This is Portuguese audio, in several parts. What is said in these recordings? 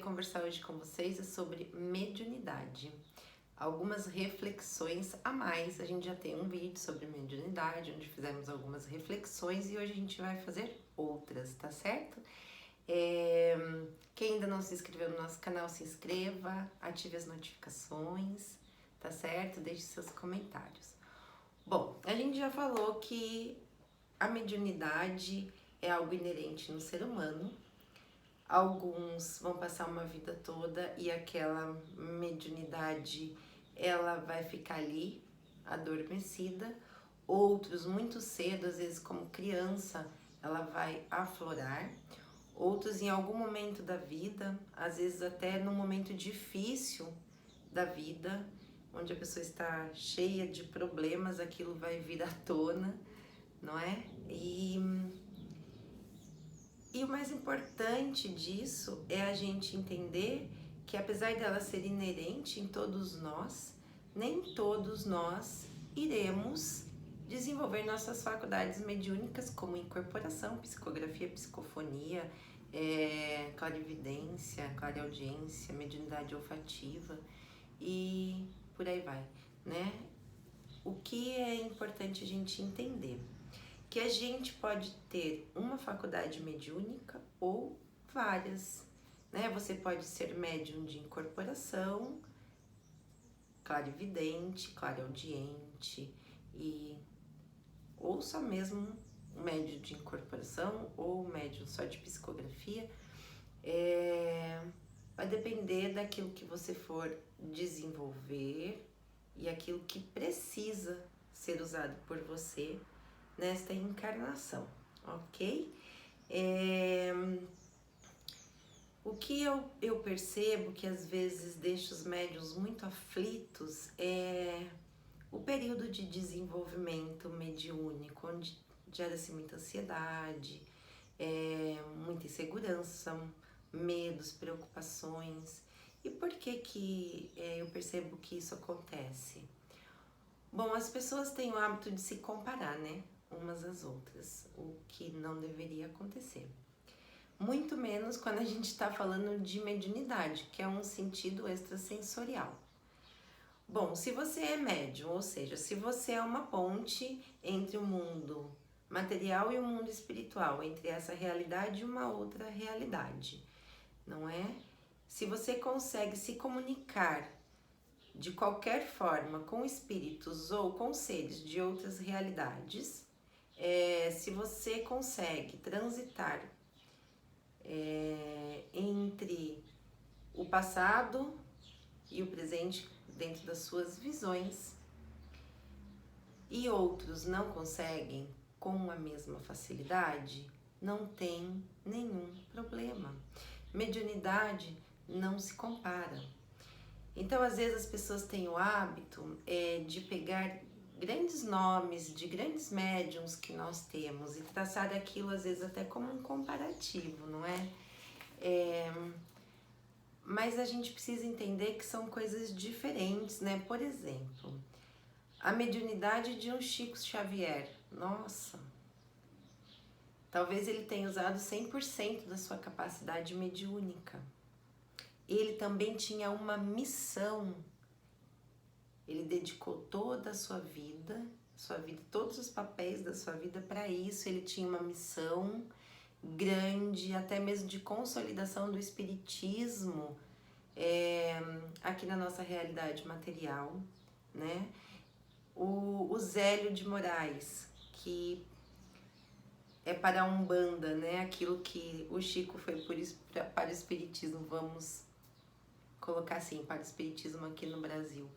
conversar hoje com vocês é sobre mediunidade. Algumas reflexões a mais. A gente já tem um vídeo sobre mediunidade, onde fizemos algumas reflexões e hoje a gente vai fazer outras, tá certo? Quem ainda não se inscreveu no nosso canal, se inscreva, ative as notificações, tá certo? Deixe seus comentários. Bom, a gente já falou que a mediunidade é algo inerente no ser humano. Alguns vão passar uma vida toda e aquela mediunidade ela vai ficar ali adormecida. Outros muito cedo, às vezes como criança, ela vai aflorar. Outros em algum momento da vida, às vezes até num momento difícil da vida, onde a pessoa está cheia de problemas, aquilo vai vir à tona, não é? E o mais importante disso é a gente entender que apesar dela ser inerente em todos nós, nem todos nós iremos desenvolver nossas faculdades mediúnicas como incorporação, psicografia, psicofonia, clarividência, clareaudiência, mediunidade olfativa e por aí vai, né? O que é importante a gente entender? Que a gente pode ter uma faculdade mediúnica ou várias, né? Você pode ser médium de incorporação, clarividente, clareaudiente ou só mesmo médium de incorporação ou médium só de psicografia. Vai depender daquilo que você for desenvolver e aquilo que precisa ser usado por você nesta encarnação, ok? O que eu percebo que às vezes deixa os médiuns muito aflitos é o período de desenvolvimento mediúnico, onde gera-se muita ansiedade, muita insegurança, medos, preocupações. E por que eu percebo que isso acontece? Bom, as pessoas têm o hábito de se comparar, né? Umas às outras, o que não deveria acontecer. Muito menos quando a gente está falando de mediunidade, que é um sentido extrasensorial. Bom, se você é médium, ou seja, se você é uma ponte entre o mundo material e o mundo espiritual, entre essa realidade e uma outra realidade, não é? Se você consegue se comunicar de qualquer forma com espíritos ou com seres de outras realidades, se você consegue transitar entre o passado e o presente dentro das suas visões e outros não conseguem com a mesma facilidade, não tem nenhum problema. Mediunidade não se compara. Então, às vezes, as pessoas têm o hábito de pegar grandes nomes de grandes médiums que nós temos e traçar aquilo, às vezes, até como um comparativo, não é? Mas a gente precisa entender que são coisas diferentes, né? Por exemplo, a mediunidade de um Chico Xavier. Nossa! Talvez ele tenha usado 100% da sua capacidade mediúnica. Ele também tinha uma missão. Ele dedicou toda a sua vida, todos os papéis da sua vida para isso. Ele tinha uma missão grande, até mesmo de consolidação do espiritismo aqui na nossa realidade material, né? O Zélio de Moraes, que é para a Umbanda, né? Aquilo que o Chico foi para o espiritismo, vamos colocar assim, para o espiritismo aqui no Brasil.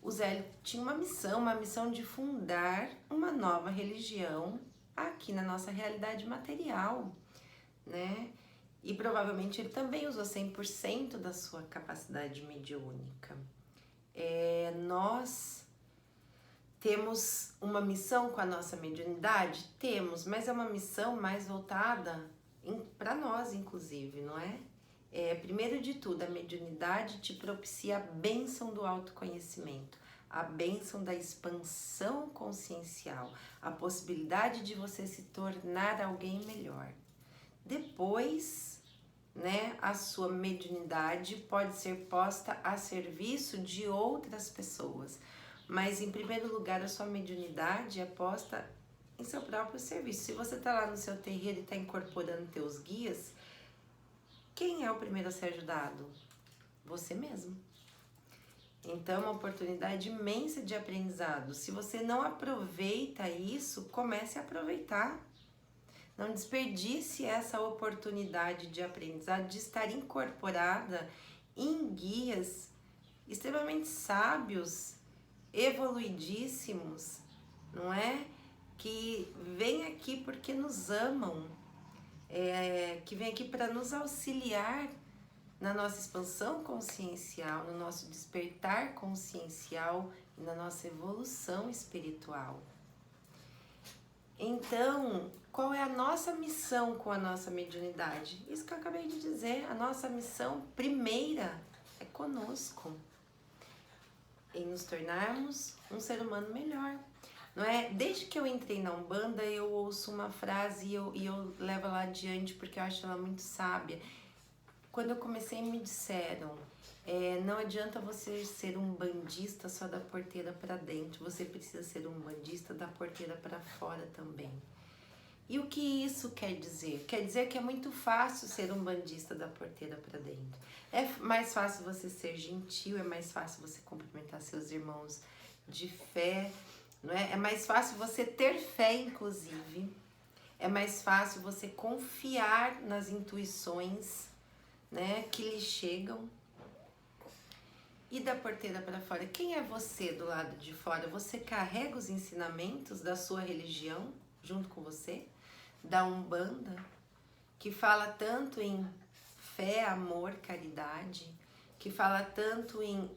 O Zélio tinha uma missão de fundar uma nova religião aqui na nossa realidade material, né? E provavelmente ele também usou 100% da sua capacidade mediúnica. Nós temos uma missão com a nossa mediunidade? Temos, mas é uma missão mais voltada para nós, inclusive, não é? Primeiro de tudo, a mediunidade te propicia a bênção do autoconhecimento, a bênção da expansão consciencial, a possibilidade de você se tornar alguém melhor. Depois né, a sua mediunidade pode ser posta a serviço de outras pessoas, mas em primeiro lugar a sua mediunidade é posta em seu próprio serviço. Se você está lá no seu terreiro e está incorporando teus guias, quem é o primeiro a ser ajudado? Você mesmo. Então, é uma oportunidade imensa de aprendizado. Se você não aproveita isso, comece a aproveitar. Não desperdice essa oportunidade de aprendizado, de estar incorporada em guias extremamente sábios, evoluidíssimos, não é? Que vêm aqui porque nos amam, que vêm aqui para nos auxiliar na nossa expansão consciencial, no nosso despertar consciencial e na nossa evolução espiritual. Então, qual é a nossa missão com a nossa mediunidade? Isso que eu acabei de dizer, a nossa missão primeira é conosco, em nos tornarmos um ser humano melhor. Não é? Desde que eu entrei na Umbanda, eu ouço uma frase e eu levo ela adiante porque eu acho ela muito sábia. Quando eu comecei, me disseram, não adianta você ser um bandista só da porteira para dentro, você precisa ser um bandista da porteira para fora também. E o que isso quer dizer? Quer dizer que é muito fácil ser um bandista da porteira para dentro. É mais fácil você ser gentil, é mais fácil você cumprimentar seus irmãos de fé, não é? É mais fácil você ter fé, inclusive. É mais fácil você confiar nas intuições, né, que lhe chegam. E da porteira para fora, quem é você do lado de fora? Você carrega os ensinamentos da sua religião junto com você? Da Umbanda, que fala tanto em fé, amor, caridade, que fala tanto em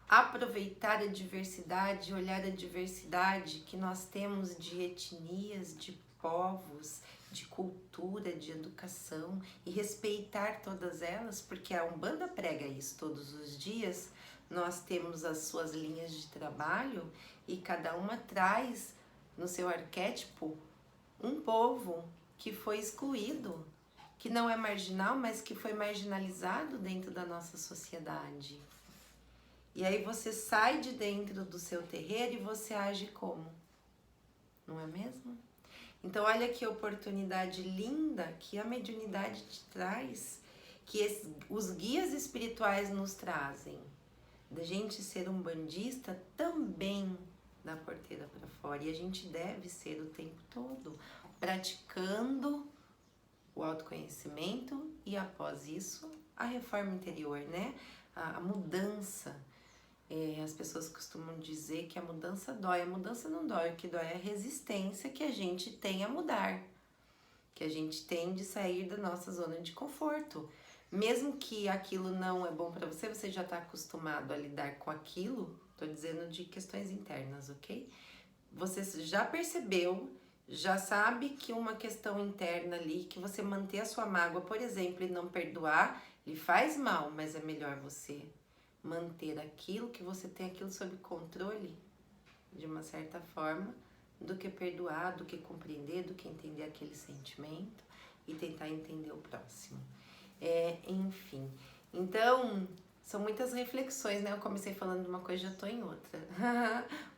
aproveitar a diversidade, olhar a diversidade que nós temos de etnias, de povos, de cultura, de educação e respeitar todas elas, porque a Umbanda prega isso todos os dias. Nós temos as suas linhas de trabalho e cada uma traz no seu arquétipo um povo que foi excluído, que não é marginal, mas que foi marginalizado dentro da nossa sociedade. E aí você sai de dentro do seu terreiro e você age como? Não é mesmo? Então olha que oportunidade linda que a mediunidade te traz, que os guias espirituais nos trazem, da gente ser um bandista também da porteira para fora. E a gente deve ser o tempo todo, praticando o autoconhecimento e após isso a reforma interior, né? A mudança. As pessoas costumam dizer que a mudança dói. A mudança não dói, o que dói é a resistência que a gente tem a mudar, que a gente tem de sair da nossa zona de conforto. Mesmo que aquilo não é bom para você, você já está acostumado a lidar com aquilo, tô dizendo de questões internas, ok? Você já percebeu, já sabe que uma questão interna ali, que você manter a sua mágoa, por exemplo, e não perdoar, lhe faz mal, mas é melhor você manter aquilo, que você tem aquilo sob controle, de uma certa forma, do que perdoar, do que compreender, do que entender aquele sentimento e tentar entender o próximo. Enfim, então, são muitas reflexões, né? Eu comecei falando de uma coisa e já tô em outra.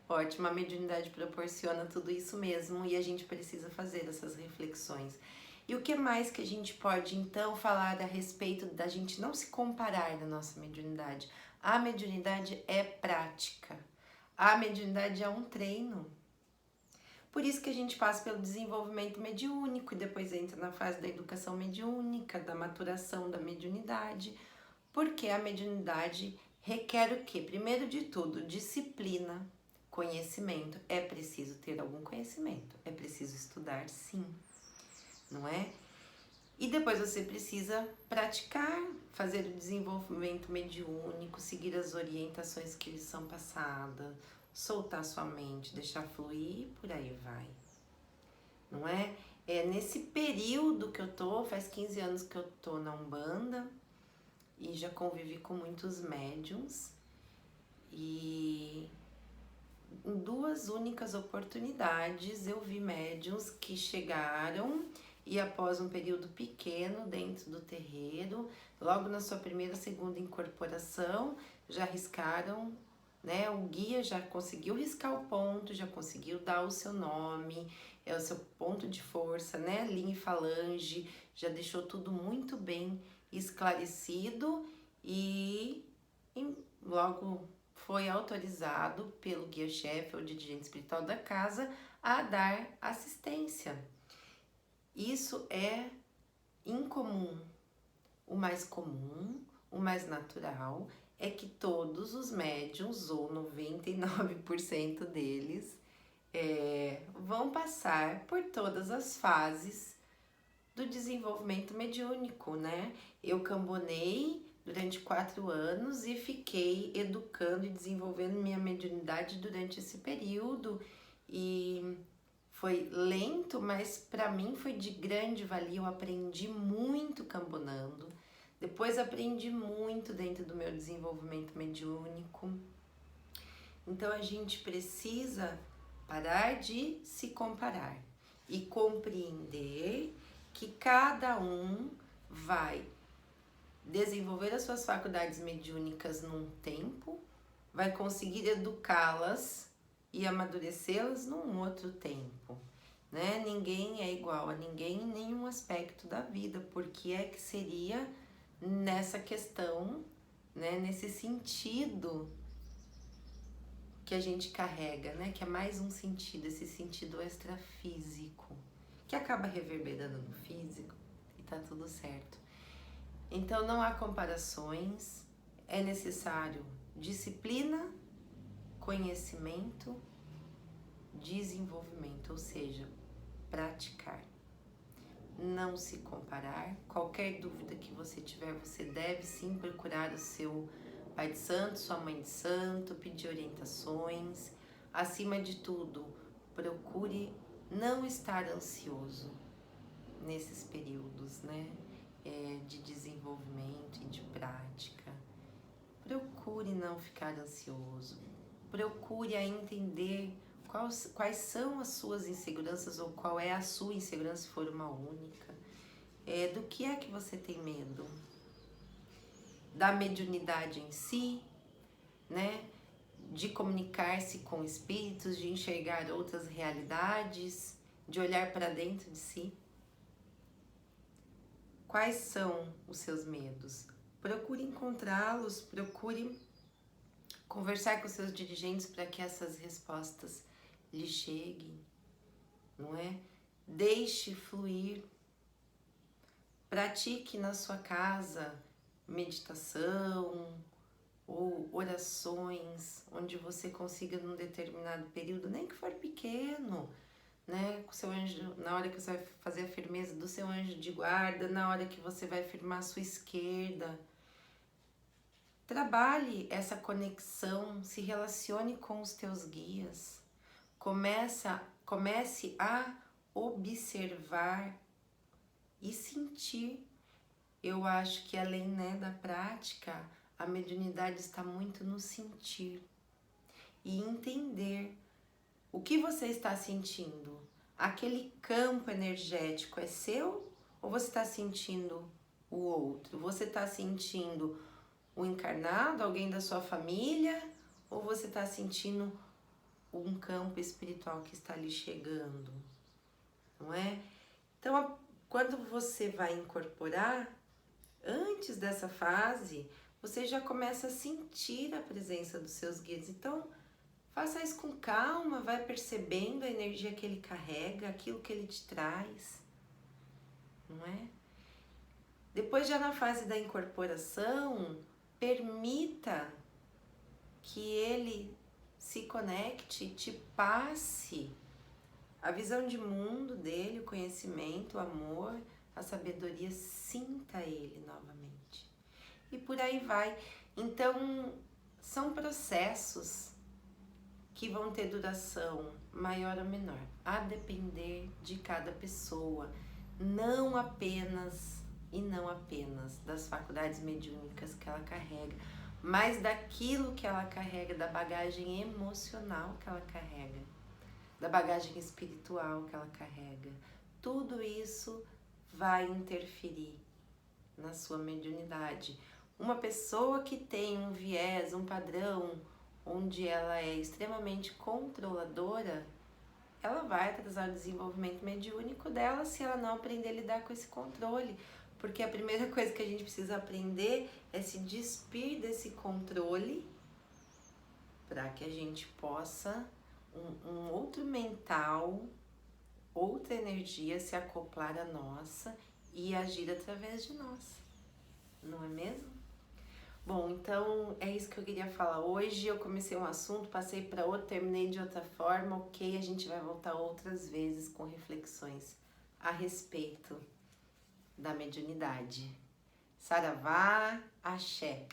Ótimo, a mediunidade proporciona tudo isso mesmo e a gente precisa fazer essas reflexões. E o que mais que a gente pode, então, falar a respeito da gente não se comparar na nossa mediunidade? A mediunidade é prática. A mediunidade é um treino. Por isso que a gente passa pelo desenvolvimento mediúnico e depois entra na fase da educação mediúnica, da maturação da mediunidade, porque a mediunidade requer o quê? Primeiro de tudo, disciplina, conhecimento. É preciso ter algum conhecimento, é preciso estudar, sim, não é? E depois você precisa praticar, fazer o desenvolvimento mediúnico, seguir as orientações que lhe são passadas, soltar sua mente, deixar fluir e por aí vai, não é? Nesse período que eu tô, faz 15 anos que eu tô na Umbanda e já convivi com muitos médiums e em duas únicas oportunidades eu vi médiums que chegaram e após um período pequeno dentro do terreiro, logo na sua primeira, segunda incorporação, já riscaram, né? O guia já conseguiu riscar o ponto, já conseguiu dar o seu nome, é o seu ponto de força, né? Linha e falange, já deixou tudo muito bem esclarecido e logo foi autorizado pelo guia-chefe ou dirigente espiritual da casa a dar assistência. Isso é incomum. O mais comum, o mais natural, é que todos os médiums, ou 99% deles, vão passar por todas as fases do desenvolvimento mediúnico, né? Eu cambonei durante 4 anos e fiquei educando e desenvolvendo minha mediunidade durante esse período, e foi lento, mas para mim foi de grande valia. Eu aprendi muito cambonando, depois aprendi muito dentro do meu desenvolvimento mediúnico. Então a gente precisa parar de se comparar e compreender que cada um vai desenvolver as suas faculdades mediúnicas num tempo, vai conseguir educá-las e amadurecê-las num outro tempo, né? Ninguém é igual a ninguém em nenhum aspecto da vida, porque é que seria nessa questão, né? Nesse sentido que a gente carrega, né? Que é mais um sentido, esse sentido extrafísico, que acaba reverberando no físico e tá tudo certo. Então não há comparações, é necessário disciplina, conhecimento, desenvolvimento, ou seja, praticar. Não se comparar. Qualquer dúvida que você tiver, você deve sim procurar o seu pai de santo, sua mãe de santo, pedir orientações. Acima de tudo, procure não estar ansioso nesses períodos, né? De desenvolvimento e de prática. Procure não ficar ansioso. Procure entender quais são as suas inseguranças, ou qual é a sua insegurança, se for uma única. Do que é que você tem medo? Da mediunidade em si, né? De comunicar-se com espíritos, de enxergar outras realidades, de olhar para dentro de si. Quais são os seus medos? Procure encontrá-los, procure conversar com seus dirigentes para que essas respostas lhe cheguem, não é? Deixe fluir. Pratique na sua casa meditação ou orações, onde você consiga num determinado período, nem que for pequeno, né? Com seu anjo, na hora que você vai fazer a firmeza do seu anjo de guarda, na hora que você vai firmar a sua esquerda. Trabalhe essa conexão, se relacione com os teus guias. Comece a observar e sentir. Eu acho que além, né, da prática, a mediunidade está muito no sentir e entender o que você está sentindo. Aquele campo energético é seu ou você está sentindo o outro? Você está sentindo o encarnado, alguém da sua família, ou você está sentindo um campo espiritual que está lhe chegando, não é? Então, quando você vai incorporar, antes dessa fase, você já começa a sentir a presença dos seus guias. Então, faça isso com calma, vai percebendo a energia que ele carrega, aquilo que ele te traz, não é? Depois, já na fase da incorporação, permita que ele se conecte, te passe a visão de mundo dele, o conhecimento, o amor, a sabedoria. Sinta ele novamente. E por aí vai. Então, são processos que vão ter duração maior ou menor, a depender de cada pessoa, não apenas das faculdades mediúnicas que ela carrega, mas daquilo que ela carrega, da bagagem emocional que ela carrega, da bagagem espiritual que ela carrega. Tudo isso vai interferir na sua mediunidade. Uma pessoa que tem um viés, um padrão, onde ela é extremamente controladora, ela vai atrasar o desenvolvimento mediúnico dela se ela não aprender a lidar com esse controle. Porque a primeira coisa que a gente precisa aprender é se despir desse controle para que a gente possa, um outro mental, outra energia se acoplar à nossa e agir através de nós, não é mesmo? Bom, então é isso que eu queria falar hoje. Eu comecei um assunto, passei para outro, terminei de outra forma, ok? A gente vai voltar outras vezes com reflexões a respeito da mediunidade. Saravá, axé.